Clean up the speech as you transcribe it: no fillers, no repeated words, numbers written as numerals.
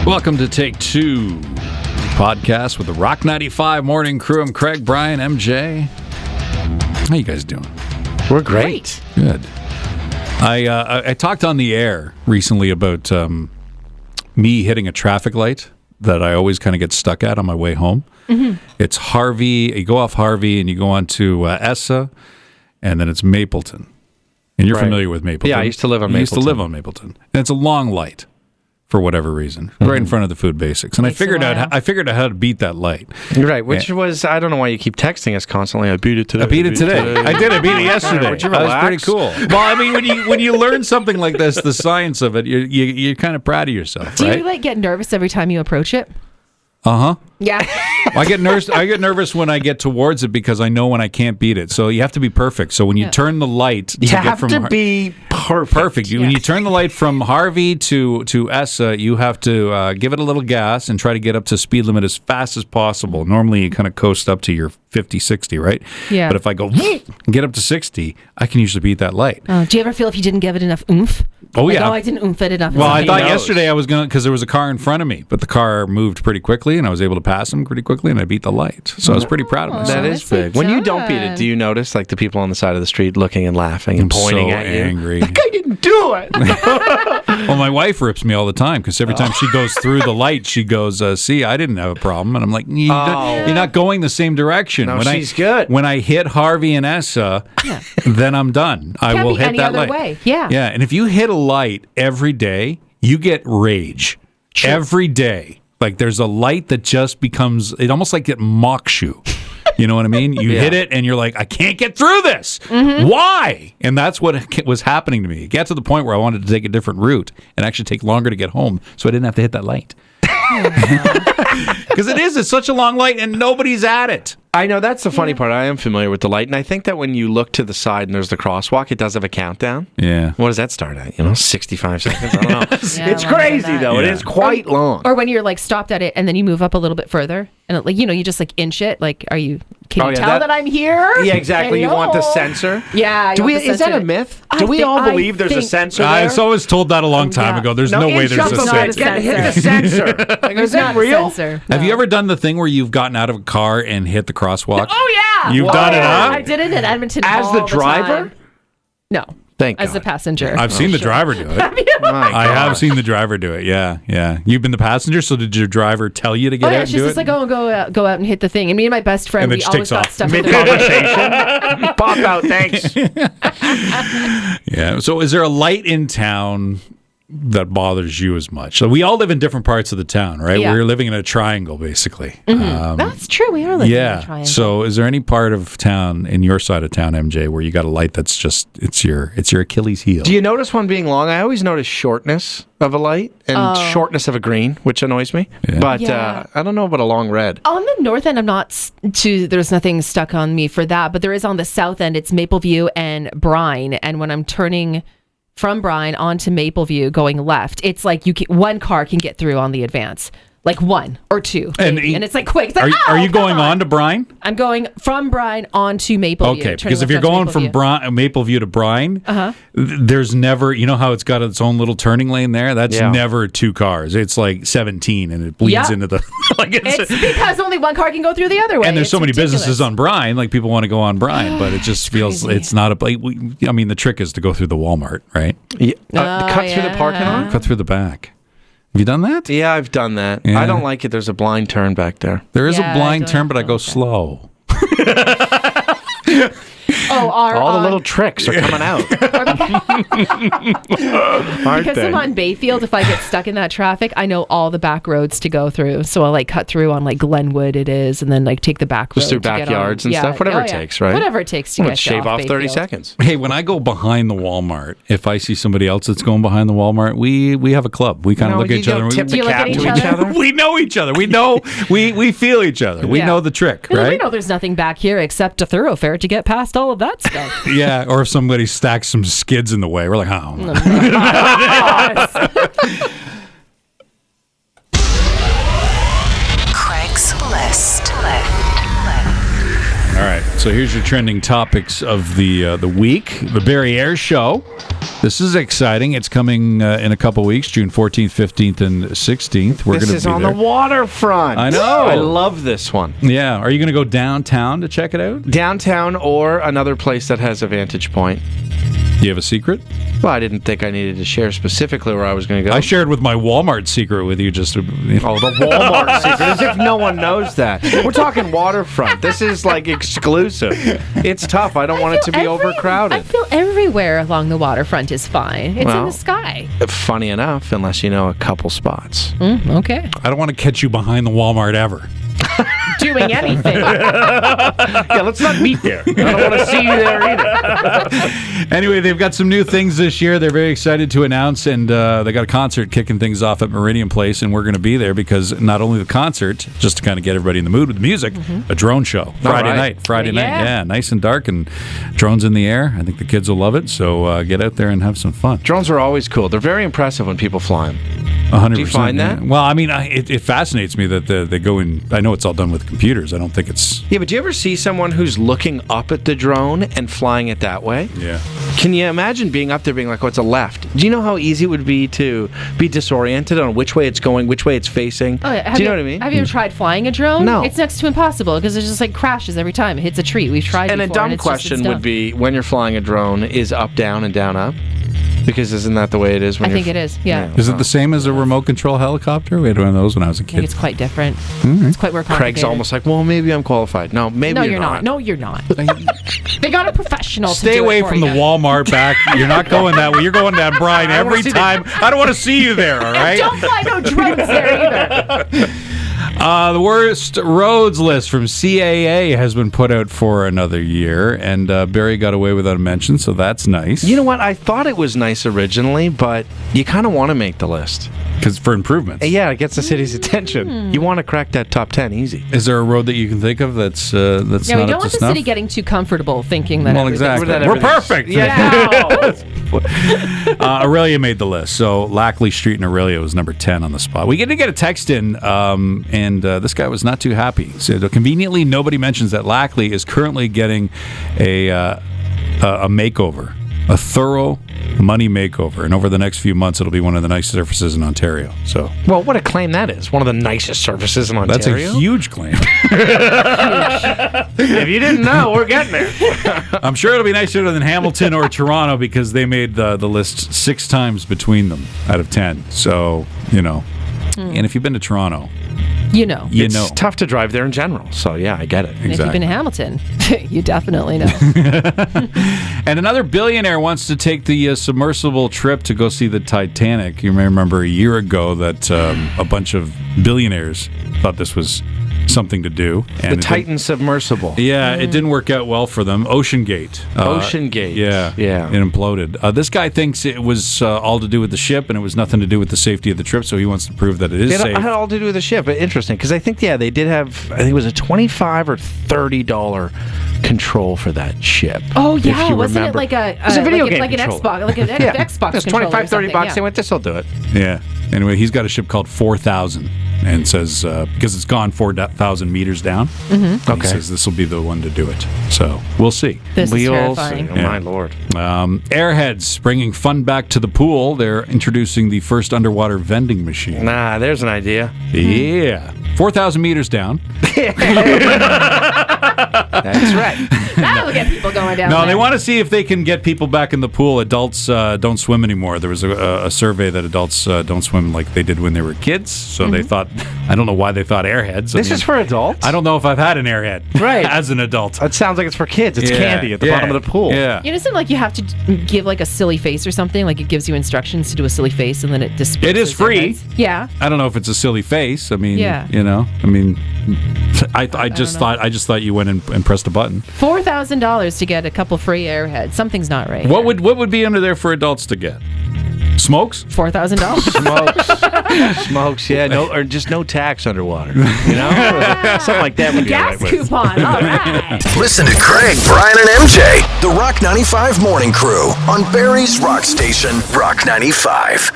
Welcome to Take Two, podcast with the Rock 95 Morning Crew. I'm Craig, Brian, MJ. How you guys doing? We're great. Good. I talked on the air recently about me hitting a traffic light that I always kind of get stuck at on my way home. Mm-hmm. It's Harvey. You go off Harvey and you go on to Essa, and then it's Mapleton. And you're familiar with Mapleton. Yeah, I used to live on Mapleton. You used to live on Mapleton. And it's a long light. For whatever reason, right in front of the food basics, and I figured out how to beat that light. Right, which was I don't know why you keep texting us constantly. I beat it today. I beat it today. I did. I beat it yesterday. Would you That was relax? pretty cool. Well, I mean, when you learn something like this, the science of it, you're kind of proud of yourself. Do right? you like get nervous every time you approach it? Yeah. I get nervous when I get towards it because I know when I can't beat it. So you have to be perfect. So when you turn the light, you have to be perfect. When you turn the light from Harvey to Essa, you have to give it a little gas and try to get up to speed limit as fast as possible. Normally, you kind of coast up to your 50, 60, right? Yeah. But if I go and get up to 60, I can usually beat that light. Do you ever feel if you didn't give it enough oomph? Oh, yeah. I didn't oomph it enough. Well, I thought yesterday I was going to, because there was a car in front of me, but the car moved pretty quickly, and I was able to pass him pretty quickly, and I beat the light. So I was pretty proud of myself. That is big. When you don't beat it, do you notice like the people on the side of the street looking and laughing and pointing at you? I'm so angry. That guy didn't do it. Well, my wife rips me all the time because every time she goes through the light, she goes, see, I didn't have a problem. And I'm like, you're not going the same direction. No, she's good. When I hit Harvey and Essa, then I'm done. I will hit that light. Way. Yeah. Yeah. And if you hit a light every day, you get rage. Sure. Every day. Like there's a light that just becomes, it almost like it mocks you. You know what I mean? You hit it and you're like, I can't get through this. Mm-hmm. Why? And that's what was happening to me. It got to the point where I wanted to take a different route and actually take longer to get home so I didn't have to hit that light. Because it's such a long light and nobody's at it. I know, that's the funny part. I am familiar with the light, and I think that when you look to the side and there's the crosswalk, it does have a countdown. Yeah. What does that start at? 65 seconds? I don't know. Yeah, it's crazy, though. Yeah. It is quite long. Or when you're like stopped at it and then you move up a little bit further and you just like inch it. Like, can you tell that I'm here? Yeah, exactly. You want the sensor? Yeah. Is that a myth? Do we all believe there's a sensor there? I was always told that a long time ago. There's no way there's a sensor. Hit the sensor. There's not real. Sensor. Have you ever done the thing where you've gotten out of a car and hit the crosswalk? Oh, yeah. You've done it, huh? I did it in Edmonton As the driver? No. Thank As God. the passenger. I've seen the driver do it. I have seen the driver do it. Yeah. You've been the passenger, so did your driver tell you to get out and do it? She's just like, go out and hit the thing. And me and my best friend, we always got stuff Mid-conversation. Pop out, thanks. Yeah. So is there a light in town that bothers you as much? So we all live in different parts of the town, right? Yeah. We're living in a triangle, basically. Mm-hmm. That's true. We are living in a triangle. So is there any part of town, in your side of town, MJ, where you got a light that's just, it's your Achilles heel? Do you notice one being long? I always notice shortness of a light and shortness of a green, which annoys me. Yeah. But I don't know about a long red. On the north end, there's nothing stuck on me for that, but there is on the south end, it's Mapleview and Brine. And when I'm turning from Brine onto Mapleview going left, it's like one car can get through on the advance. Like one or two. And it's like quick. It's like, are you going on to Brine? I'm going from Brine onto Mapleview. Okay, because if you're going from Mapleview to Brine, there's never, you know how it's got its own little turning lane there? That's never two cars. It's like 17 and it bleeds into the... it's because only one car can go through the other way. And there's so many businesses on Brine, like people want to go on Brine, but it just feels, it's not a... I mean, the trick is to go through the Walmart, right? Yeah. Cut through the parking lot? Cut through the back. Have you done that? Yeah, I've done that. Yeah. I don't like it. There's a blind turn back there. There is a blind turn, but I go slow. All the little tricks are coming out. Because I'm on Bayfield, if I get stuck in that traffic, I know all the back roads to go through. So I'll cut through on Glenwood and then take the back road. Just through backyards and stuff. Whatever it takes, right? Whatever it takes to get shave off Bayfield. 30 seconds. Hey, when I go behind the Walmart, if I see somebody else that's going behind the Walmart, we have a club. We kind of look at each other. Tip the cap to each other. We know each other. We know we feel each other. We know the trick, right? We know there's nothing back here except a thoroughfare to get past all of that stuff. Yeah, or if somebody stacks some skids in the way, we're like, oh. Craig's List. All right, so here's your trending topics of the week. The Barrie Air Show. This is exciting. It's coming in a couple weeks, June 14th, 15th, and 16th. This is on the waterfront. I know. I love this one. Yeah. Are you going to go downtown to check it out? Downtown or another place that has a vantage point. Do you have a secret? Well, I didn't think I needed to share specifically where I was going to go. I shared with my Walmart secret with you just to... Oh, the Walmart secret. As if no one knows that. We're talking waterfront. This is like exclusive. It's tough. I don't want it to be overcrowded. I feel everywhere along the waterfront is fine. It's in the sky. Funny enough, unless you know a couple spots. Okay. I don't want to catch you behind the Walmart ever. Doing anything. Yeah, let's not meet there. I don't want to see you there either. Anyway, they've got some new things this year. They're very excited to announce, and they got a concert kicking things off at Meridian Place, and we're going to be there because not only the concert, just to kind of get everybody in the mood with the music, a drone show Friday night. Yeah, nice and dark, and drones in the air. I think the kids will love it, so get out there and have some fun. Drones are always cool. They're very impressive when people fly them. 100%. Do you find that? Well, I mean, it fascinates me that they go in. I know it's all done with computers. I don't think it's... Yeah, but do you ever see someone who's looking up at the drone and flying it that way? Yeah. Can you imagine being up there being like, oh, it's a left? Do you know how easy it would be to be disoriented on which way it's going, which way it's facing? Oh, yeah. Do you know what I mean? Have you ever tried flying a drone? No. It's next to impossible because it just like crashes every time. It hits a tree. We've tried And before. a dumb question would be, when you're flying a drone, is up, down, and down, up? Because isn't that the way it is? I think it is, yeah. Is it the same as a remote control helicopter? We had one of those when I was a I kid. think it's quite different. It's quite more complicated. Craig's almost like, well, maybe I'm qualified. No, maybe No, you're not. No, you're not. They got a professional to Stay do away it for from you. the Walmart back. You're not going that way. You're going down Bryan every time. I don't want to see you there, all right? Don't fly no drones there either. The worst roads list from CAA has been put out for another year, and Barrie got away without a mention, so that's nice. You know what? I thought it was nice originally, but you kind of want to make the list. Because for improvements. Yeah, it gets the city's attention. You want to crack that top 10 easy. Is there a road that you can think of that's Yeah, not we up don't to want the snuff? city getting too comfortable thinking that Well, everything's exactly. good. We're perfect. Yeah. Aurelia made the list. So Lackley Street in Aurelia was number 10 on the spot. We get to get a text in, and this guy was not too happy. So conveniently, nobody mentions that Lackley is currently getting a makeover, a thorough money makeover, and over the next few months, it'll be one of the nicest surfaces in Ontario. So, well, what a claim that is! One of the nicest surfaces in Ontario. That's a huge claim. If you didn't know, we're getting there. I'm sure it'll be nicer than Hamilton or Toronto because they made the list 6 times between them out of 10. So, you know. And if you've been to Toronto, it's tough to drive there in general. So yeah, I get it. And if you've been to Hamilton, you definitely know. And another billionaire wants to take the submersible trip to go see the Titanic. You may remember a year ago that a bunch of billionaires thought this was something to do. And the Titan submersible. Yeah, it didn't work out well for them. OceanGate. Yeah. It imploded. This guy thinks it was all to do with the ship, and it was nothing to do with the safety of the trip, so he wants to prove that it is safe. It had all to do with the ship. Interesting, because I think, they did have, I think it was a $25 or $30 control for that ship. Oh, yeah. Wasn't remember. it like it was a video game like an controller. Xbox, like an Xbox It's controller or something, $25-$30. They went, this'll do it. Yeah. Anyway, he's got a ship called 4000 and says, because it's gone 4,000 meters down, he says this will be the one to do it. So we'll see. This is terrifying. Oh, my Lord. Airheads bringing fun back to the pool. They're introducing the first underwater vending machine. Nah, there's an idea. Yeah. 4,000 meters down. That's right. That'll get people going down No, there. they want to see if they can get people back in the pool. Adults don't swim anymore. There was a survey that adults don't swim like they did when they were kids. So they thought, I don't know why they thought airheads. This is for adults? I don't know if I've had an airhead as an adult. It sounds like it's for kids. It's candy at the bottom of the pool. Yeah. You know, something like you have to give like a silly face or something. Like it gives you instructions to do a silly face, and then it disperses. It is free. Yeah. I don't know if it's a silly face. I mean, I just thought you went and pressed a button. $4,000 to get a couple free airheads. Something's not right. What would be under there for adults to get? Smokes? $4,000. Smokes, yeah. No, or just no tax underwater. You know? Something like that would be Gas right coupon. All right. Listen to Craig, Brian, and MJ, the Rock 95 Morning Crew on Barrie's Rock Station, Rock 95.